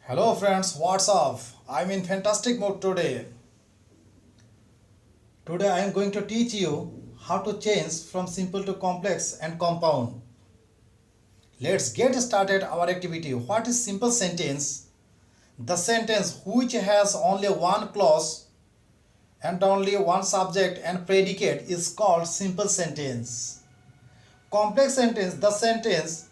Hello friends, what's up? I'm in fantastic mood today. Today I am going to teach you how to change from simple to complex and compound. Let's get started our activity. What is simple sentence? The sentence which has only one clause and only one subject and predicate is called simple sentence. Complex sentence, the sentence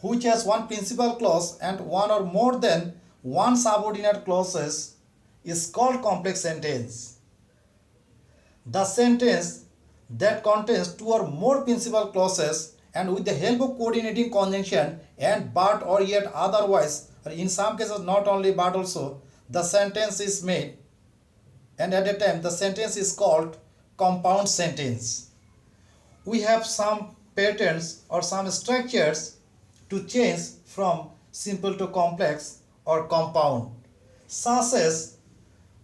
which has one principal clause and one or more than one subordinate clauses is called complex sentence. The sentence that contains two or more principal clauses and with the help of coordinating conjunction and but or yet otherwise, or in some cases not only but also, the sentence is made, and at a time the sentence is called compound sentence. We have some patterns or some structures to change from simple to complex or compound, such as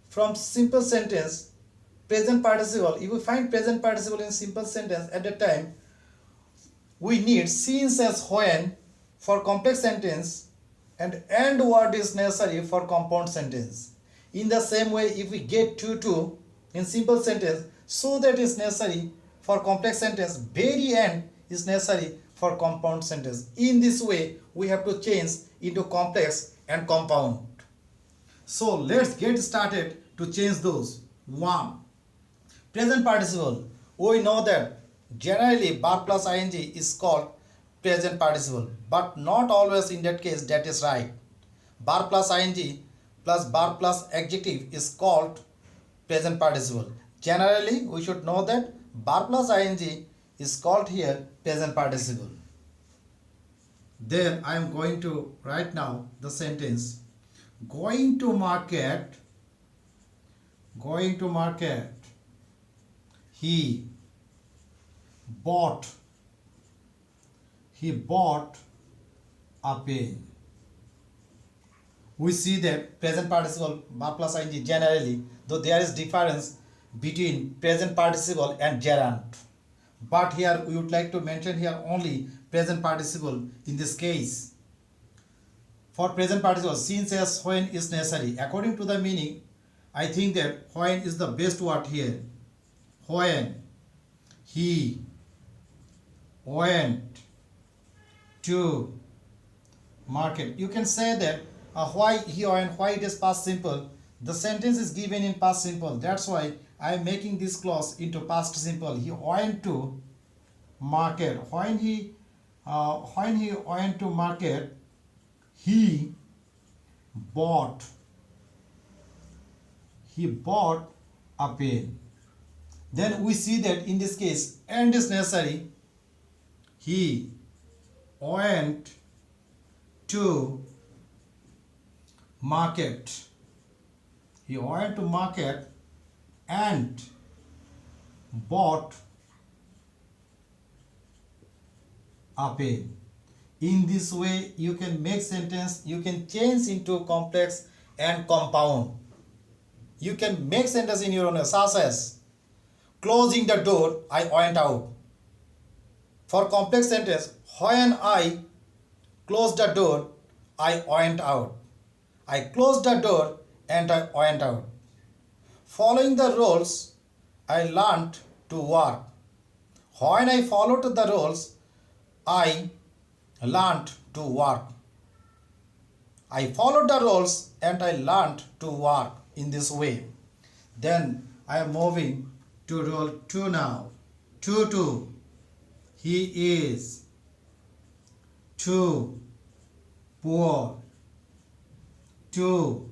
from simple sentence present participle. If we find present participle in simple sentence, at the time we need since as when for complex sentence and word is necessary for compound sentence. In the same way, if we get to in simple sentence, so that is necessary for complex sentence, very end is necessary for compound sentence. In this way we have to change into complex and compound. So let's get started to change those. 1. Present participle. We know that generally verb plus ing is called present participle, but not always in that case that is right. Verb plus ing plus verb plus adjective is called present participle. Generally we should know that verb plus ing is called here present participle. Then I am going to write now the sentence going to market, he bought a pen. We see that present participle verb plus ing generally, though there is difference between present participle and gerund, but here we would like to mention here only present participle in this case. For present participle, since as when is necessary. According to the meaning, I think that when is the best word here. When he went to market. You can say that why he went, why it is past simple. The sentence is given in past simple. That's why I am making this clause into past simple. He went to market. When he went to market, he bought a pen. Then we see that in this case and is necessary. He went to market. He went to market and bought a pen. In this way you can make sentence, you can change into complex and compound. You can make sentence in your own, such as closing the door, I went out. For complex sentence, when I closed the door, I went out. I closed the door and I went out. Following the rules, I learned to work. When I followed the rules, I learned to work. I followed the rules and I learned to work in this way. Then I am moving to rule 2 now. 2. He is too poor to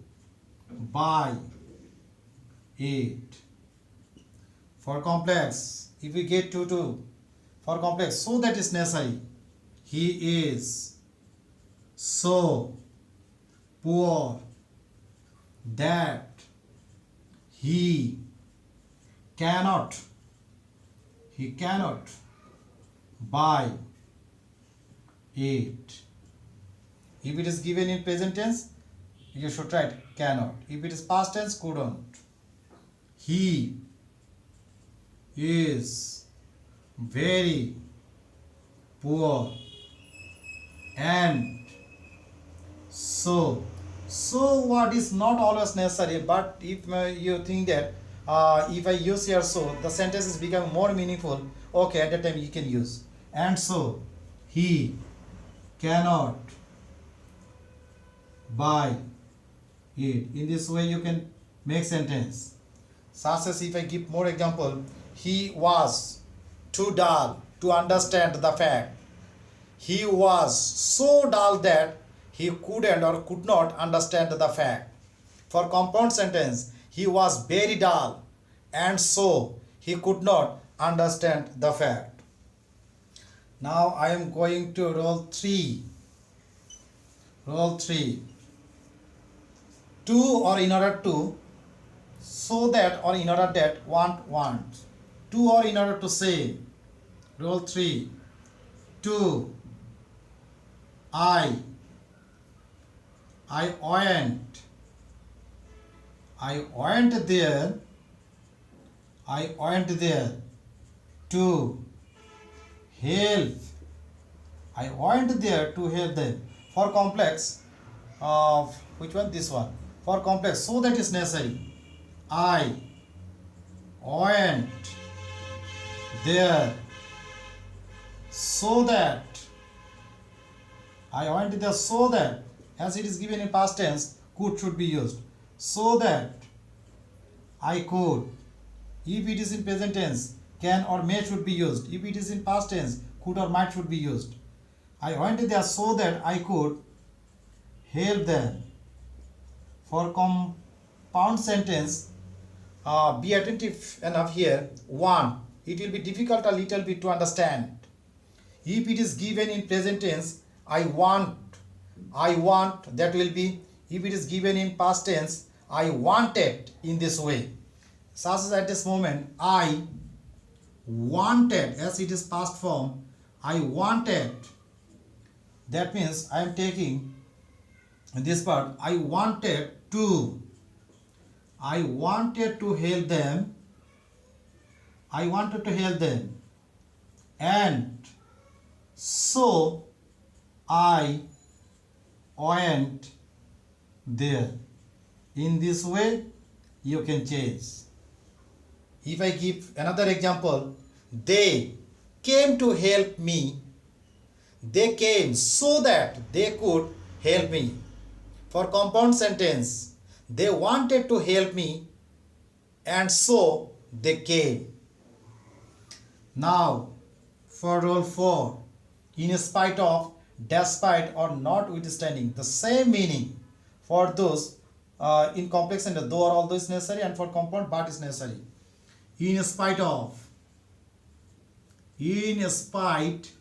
buy it. For complex, if we get 2 for complex, so that is necessary. He is so poor that he cannot buy it. If it is given in present tense, you should write cannot. If it is past tense, couldn't. He is very poor and so So what is not always necessary, but if you think that if I use here so, the sentence is becoming more meaningful, okay, at that time you can use. And so he cannot buy it. In this way you can make sentence. Such as if I give more example, he was too dull to understand the fact. He was so dull that he couldn't or could not understand the fact. For compound sentence, he was very dull and so he could not understand the fact. Now I am going to role 3. Role 3. To or in order to, so that or in order that, want. To or in order to say. Role 3. To. I went there. I went there to help. I went there to help them. For complex, which one? This one. For complex, so that is necessary. I went there so that. I went there so that, as it is given in past tense, could should be used. So that I could. If it is in present tense, can or may should be used. If it is in past tense, could or might should be used. I went there so that I could help them. For compound sentence, be attentive enough here. 1. It will be difficult a little bit to understand. If it is given in present tense, I want, that will be, if it is given in past tense, I wanted, in this way. Such as at this moment, I wanted, as it is past form, I wanted. That means I am taking this part, I wanted to help them. I wanted to help them. And so I went there. In this way, you can change. If I give another example, they came to help me. They came so that they could help me. For compound sentence, they wanted to help me and so they came. Now, for role 4, in spite of, despite or notwithstanding, the same meaning for those in complex sentence, though or although is necessary, and for compound but is necessary. In spite of, in spite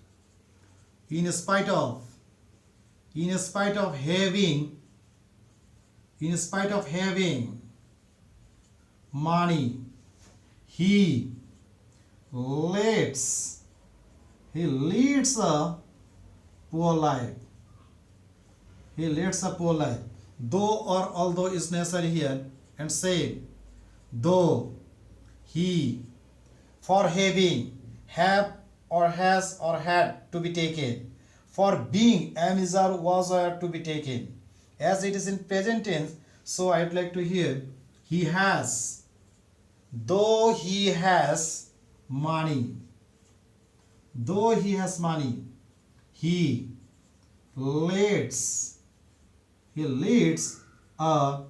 of having money, he leads a poor life. He leads a poor life. Though or although is necessary here, and say, though he. For having, have or has or had to be taken. For being, am, is, or was, or to be taken. As it is in present tense, so I would like to hear, he has. Though he has money. Though he has money, he leads a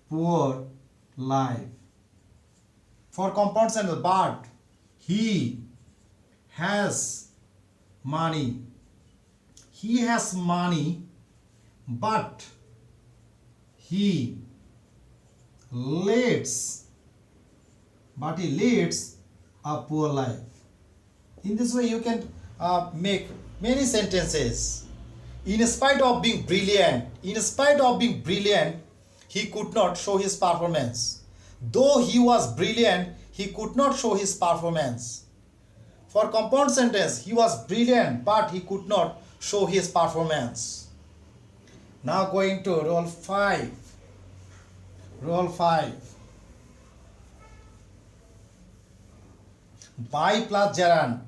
poor life. For compound sentence, but he has money. He has money, but he leads a poor life. In this way, you can make many sentences. In spite of being brilliant, he could not show his performance. Though he was brilliant, he could not show his performance. For compound sentence, he was brilliant, but he could not show his performance. Now going to role 5. Role 5. By plus gerund.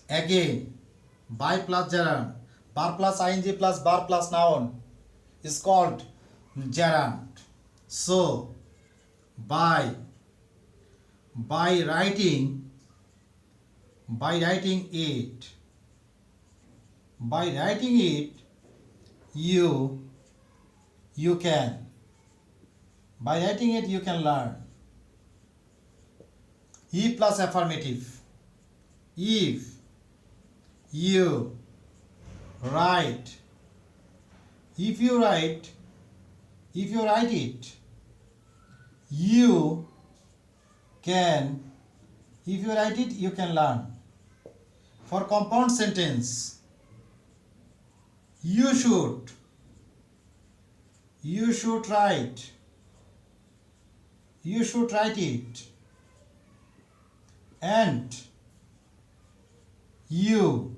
Again, by plus gerund. Bar plus ing plus bar plus noun is called gerund. So by writing it, you can, by writing it you can learn. E plus affirmative. If you write, if you write it, you can, if you write it you can learn. For compound sentence, you should write it, and you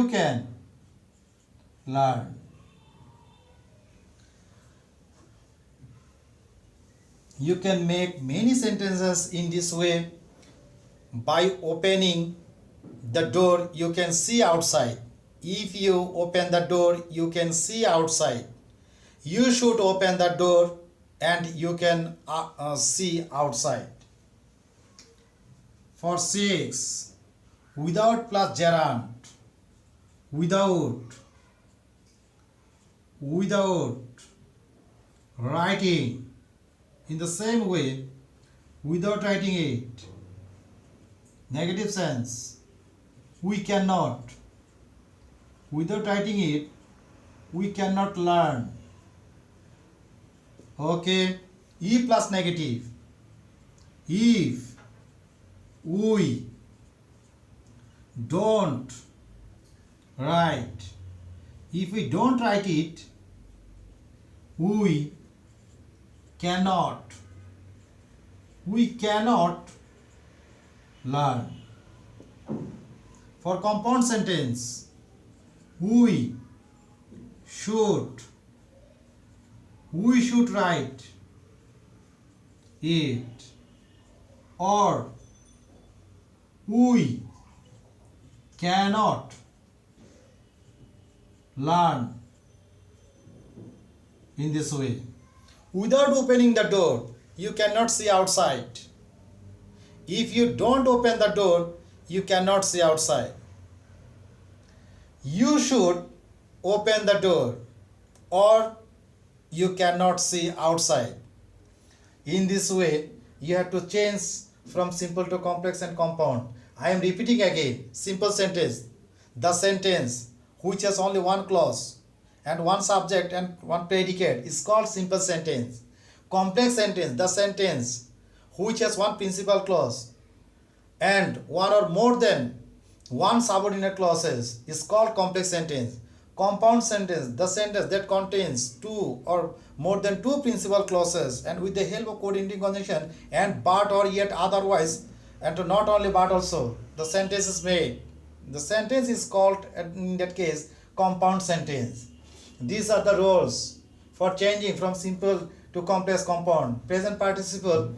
can learn. You can make many sentences in this way. By opening the door, you can see outside. If you open the door, you can see outside. You should open the door and you can see outside. For 6, without plus gerund. Without writing. In the same way, without writing it, negative sense, we cannot. Without writing it, we cannot learn. Okay, E plus negative. If we don't write, if we don't write it, we cannot learn. For compound sentence, we should write it, or we cannot learn in this way. Without opening the door, you cannot see outside. If you don't open the door, you cannot see outside. You should open the door, or you cannot see outside. In this way, you have to change from simple to complex and compound. I am repeating again. Simple sentence, the sentence which has only one clause and one subject and one predicate, is called simple sentence. Complex sentence, the sentence which has one principal clause and one or more than one subordinate clauses, is called complex sentence. Compound sentence, the sentence that contains two or more than two principal clauses and with the help of coordinating conjunction and but or yet otherwise, and to not only but also, the sentence is made. The sentence is called, in that case, compound sentence. These are the rules for changing from simple to complex compound. Present participle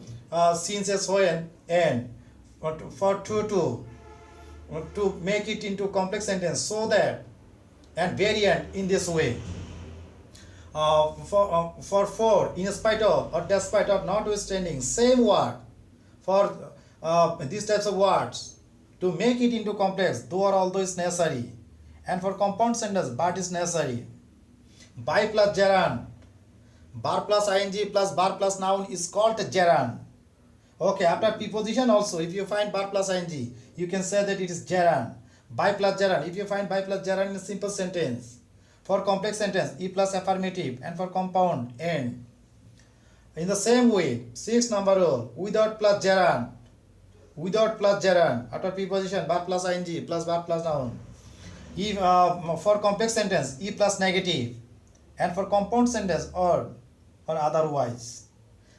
since as when and for to make it into complex sentence, so that, and variant in this way. For in spite of or despite of notwithstanding, same word. For these types of words, to make it into complex, though or although is necessary. And for compound sentence, but is necessary. By plus gerund, bar plus ing plus bar plus noun is called gerund. Okay, after preposition also, if you find bar plus ing, you can say that it is gerund. By plus gerund, if you find by plus gerund in a simple sentence. For complex sentence, e plus affirmative, and for compound, and. In the same way, 6 number rule, without plus gerund, after preposition, bar plus ing plus bar plus noun. If for complex sentence, e plus negative, and for compound sentence, or otherwise.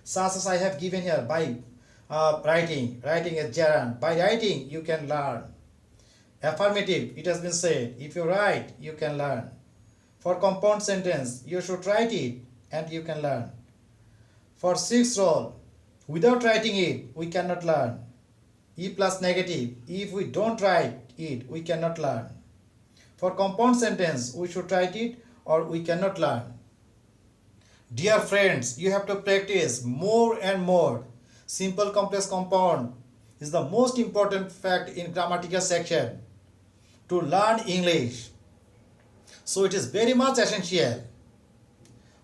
Such as I have given here, by writing a gerund. By writing, you can learn. Affirmative, it has been said, if you write, you can learn. For compound sentence, you should write it and you can learn. For 6th rule, without writing it, we cannot learn. E plus negative, if we don't write it, we cannot learn. For compound sentence, we should write it or we cannot learn. Dear friends, you have to practice more and more. Simple complex compound is the most important fact in grammatical section to learn English. So it is very much essential.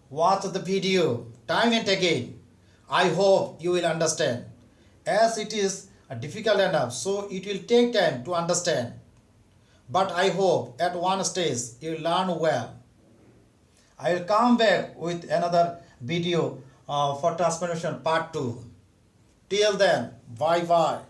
Watch the video time and again. I hope you will understand. As it is difficult enough, so it will take time to understand. But I hope at one stage you will learn well. I will come back with another video for transformation part 2. Till then, bye bye.